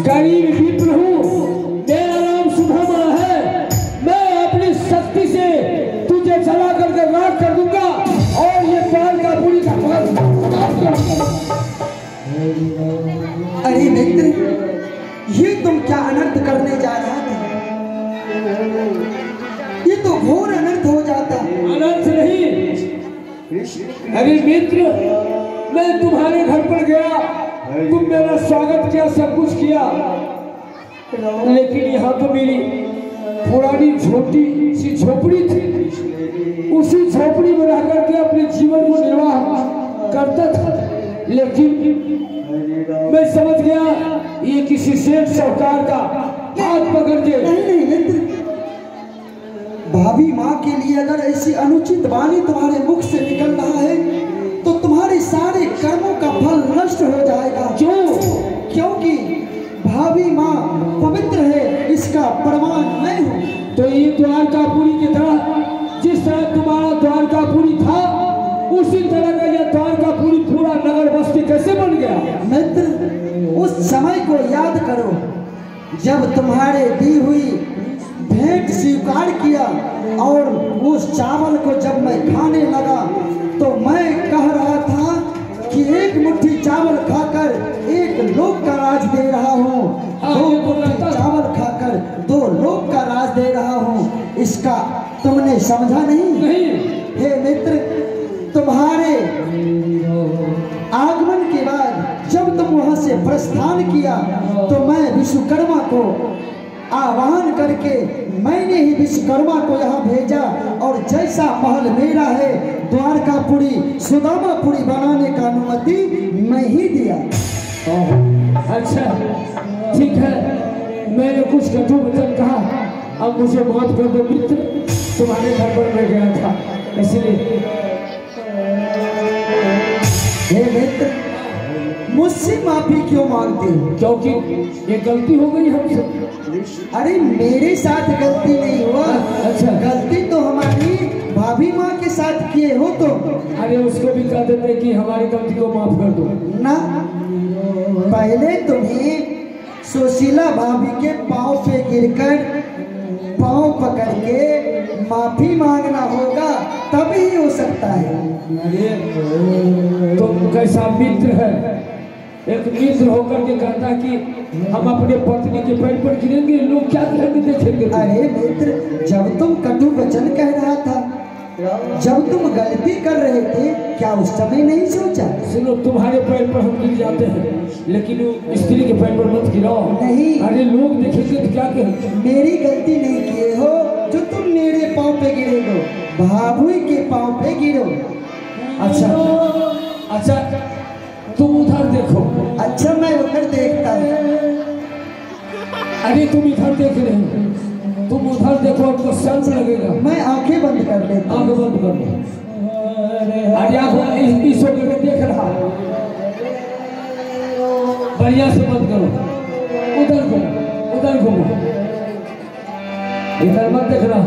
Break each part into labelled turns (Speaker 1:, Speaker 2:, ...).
Speaker 1: गरीब मित्र हूँ, मेरा नाम सुदामा है। मैं अपनी शक्ति से तुझे जला करके राख कर दूंगा और ये पाल का पूरी का
Speaker 2: अरे मित्र, ये तुम क्या अनर्थ करने जा रहा था? ये तो घोर अनर्थ हो जाता।
Speaker 1: अनर्थ नहीं, अरे मित्र, मैं तुम्हारे घर पर गया, तुम मेरा स्वागत किया, सब कुछ किया, लेकिन यहाँ तो मेरी पुरानी छोटी सी झोपड़ी थी। उसी झोपड़ी में रह करके अपने जीवन को निर्वाह करता था। लेकिन मैं समझ गया ये किसी सेठ साहूकार का हाथ पकड़ के।
Speaker 2: नहीं मित्र, भाभी माँ के लिए अगर ऐसी अनुचित वाणी तुम्हारे मुख से निकल रहा है तो तुम्हारे सारे कर्मों का फल नष्ट हो जाएगा।
Speaker 1: क्यों?
Speaker 2: क्योंकि भाभी माँ पवित्र है, इसका प्रमाण मैं हूँ।
Speaker 1: तो ये द्वारकापुरी की तरह, जिस तरह तुम्हारा द्वारकापुरी था, उसी तरह का यह द्वारकापुरी पूरा नगर बस्ती कैसे बन गया?
Speaker 2: मित्र, उस समय को याद करो जब तुम्हारे दी हुई भेंट स्वीकार किया और उस चावल को जब मैं खाने लगा तो मैं कह रहा था कि एक मुट्ठी चावल खाकर एक लोक का राज दे रहा हूँ, दो मुट्ठी चावल खाकर दो लोक का राज दे रहा हूँ। इसका तुमने समझा नहीं? हे मित्र, तुम्हारे आगमन के बाद जब तुम वहां से प्रस्थान किया तो मैं विश्वकर्मा को आह्वान करके मैंने ही विश्वकर्मा को यहाँ भेजा और जैसा महल मेरा है द्वारकापुरी सुदामापुरी बनाने का अनुमति मैं ही दिया।
Speaker 1: अच्छा ठीक है, मैंने कुछ कटु वचन कहा, अब मुझे माफ कर दो मित्र, तुम्हारे घर पर मैं गया था इसलिए।
Speaker 2: हे मित्र, मुझसे माफी क्यों मांगते हो?
Speaker 1: क्योंकि ये गलती हो गई हमसे।
Speaker 2: अरे मेरे साथ गलती नहीं हुआ।
Speaker 1: अच्छा,
Speaker 2: गलती तो हमारी भाभी माँ के साथ किए हो तो।
Speaker 1: अरे उसको भी कह देते कि हमारी गलती को माफ कर दो
Speaker 2: ना। पहले तुम्हें सुशीला भाभी के पाँव पे गिरकर पाँव पकड़ के माफी मांगना होगा, तभी हो सकता है।
Speaker 1: अरे तुम कैसा मित्र है, एक मित्र होकर के कहता कि हम अपने पत्नी के पैर पर गिरेंगे, लोग क्या कहेंगे देखेंगे।
Speaker 2: अरे मित्र, जब तुम कटु वचन कह रहा था, जब तुम गलती कर रहे थे, क्या उस समय नहीं सोचा?
Speaker 1: सुनो, तुम्हारे पैर पर हम गिर जाते हैं, लेकिन स्त्री के पैर पर मत गिराओ।
Speaker 2: नहीं।
Speaker 1: अरे लोग देखेंगे तो क्या कहेंगे?
Speaker 2: मेरी गलती नहीं किए हो जो तुम मेरे पाँव पे गिरे हो, भाभी के पाँव पे गिरो।
Speaker 1: अच्छा अच्छा, तुम उधर देखो।
Speaker 2: अच्छा, मैं उधर देखता हूँ।
Speaker 1: अरे तुम इधर देख रहे हो, तुम उधर देखो, आपको शर्म लगेगा।
Speaker 2: मैं आंखें बंद कर लेता हूँ।
Speaker 1: आंखें बंद कर लो। अरे आप इस होकर देख रहा, बढ़िया से बंद करो। उधर घूमो, उधर घूमो, इधर मत देख रहा।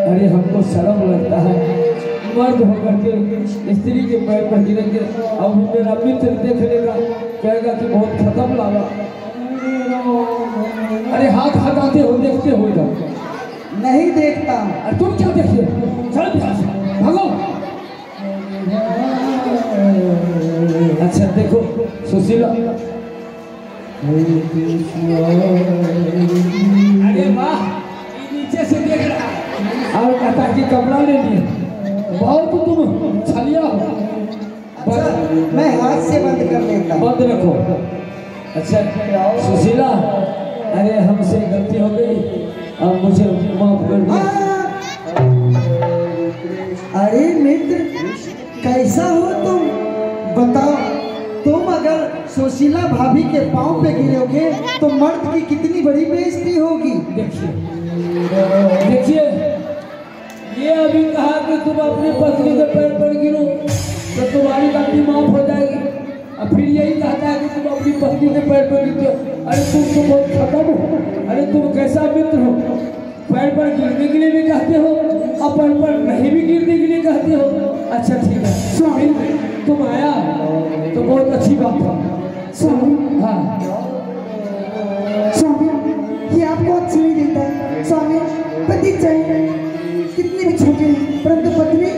Speaker 1: अरे हमको शर्म लगता है, मर्द होकर के स्त्री के पैर पर गिरेंगे और मेरा मित्र देख लेगा, कहेगा कि बहुत खत्म लगा। अरे हाथ हटाते हो, देखते हो इधर।
Speaker 2: नहीं देखता।
Speaker 1: अरे तुम क्या देखिए, चल भागो। अच्छा देखो सुशीला, अरे वाह, नीचे से देख रहा और कहता कि कपड़ा ले लिए, बहुत तुम छलिया हो।
Speaker 2: अच्छा, मैं हाथ से बंद कर लेता हूँ।
Speaker 1: बंद रखो। अच्छा सुशीला, अरे हमसे गलती हो गई, अब मुझे माफ कर दो।
Speaker 2: अरे मित्र, कैसा हो तुम? बताओ, तुम अगर सुशीला भाभी के पाँव पे गिरोगे तो मर्द की कितनी बड़ी बेइज्जती होगी।
Speaker 1: देखिए देखिए, ये अभी कहा कि तुम अपनी पत्नी के पैर पर गिरो तो तुम्हारी गलती माफ हो जाएगी, और फिर यही कहता है कि तुम अपनी पत्नी के पैर पर गिरते हो। अरे तुम तो बहुत खत्म हो। अरे तुम कैसा मित्र हो, पैर पर गिरने के लिए भी कहते हो और पैर पर नहीं भी गिरने के लिए कहते हो। अच्छा ठीक है स्वामी, तुम आया तो बहुत अच्छी बात है। हाँ
Speaker 3: बात सुनी देता है। स्वामी, पति चाहे कितने भी छोटे हैं, परंतु पत्नी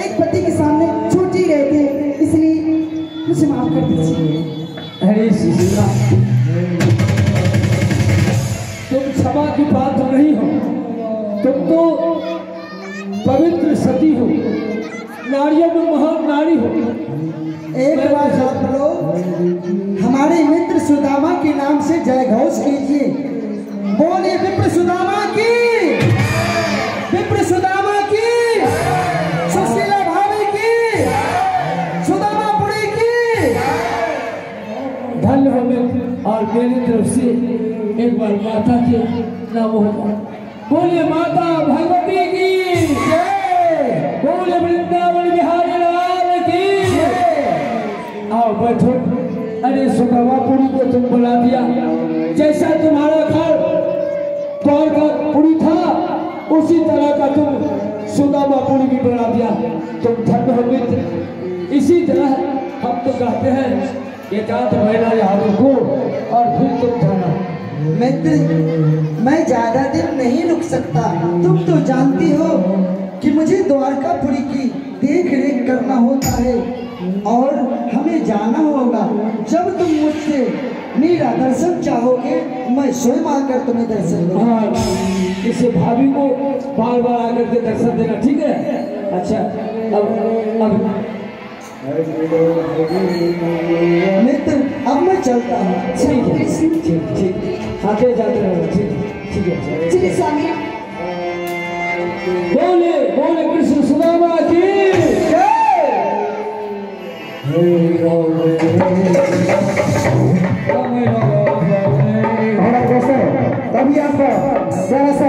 Speaker 3: एक पति के सामने छोटी रहती है, इसलिए मुझे माफ कर दीजिए।
Speaker 1: अरे सुशीला, तुम क्षमा की पात्र नहीं हो, तुम तो पवित्र सती हो, नारियों में महान नारी हो।
Speaker 2: एक बार आप लोग हमारे मित्र सुदामा के नाम से जय घोष कीजिए। बोलिए विप्र सुदामा की, विप्र सुदामा की, सुशीला भाभी की, सुदामापुरी की।
Speaker 1: धन्य हो मित्र, और मेरी तरफ से एक बार माता के नाम होगा। बोलिए माता भगवती की जय, बोलिए वृंदावन बिहारी लाल की जय। आओ बैठो। अरे सुदामापुरी को तुम बुला दिया, जैसा तुम्हारा घर द्वारकापुरी था उसी तरह का तुम सुदामापुरी भी बना दिया। तुम धन्य हो मित्र। इसी तरह हम तो कहते हैं एकांत महिला यहाँ रुको और फिर तुम जाना।
Speaker 2: मित्र, मैं ज्यादा दिन नहीं रुक सकता। तुम तो जानती हो कि मुझे द्वारकापुरी की देख रेख करना होता है और हमें जाना होगा। जब तुम मुझसे मेरा दर्शन चाहोगे, मैं स्वयं आकर तुम्हें दर्शन दूंगा।
Speaker 1: हाँ, इसे भाभी को बार बार आकर के दर्शन देना, ठीक है? अच्छा, अब
Speaker 2: मित्र, अब मैं चलता हूँ।
Speaker 1: ठीक है, ठीक, आते जाते रहो, ठीक है।
Speaker 3: चलिए स्वामी।
Speaker 1: बोले बोले कृष्ण सुदामा की जय।
Speaker 2: तभी आपको जरा सा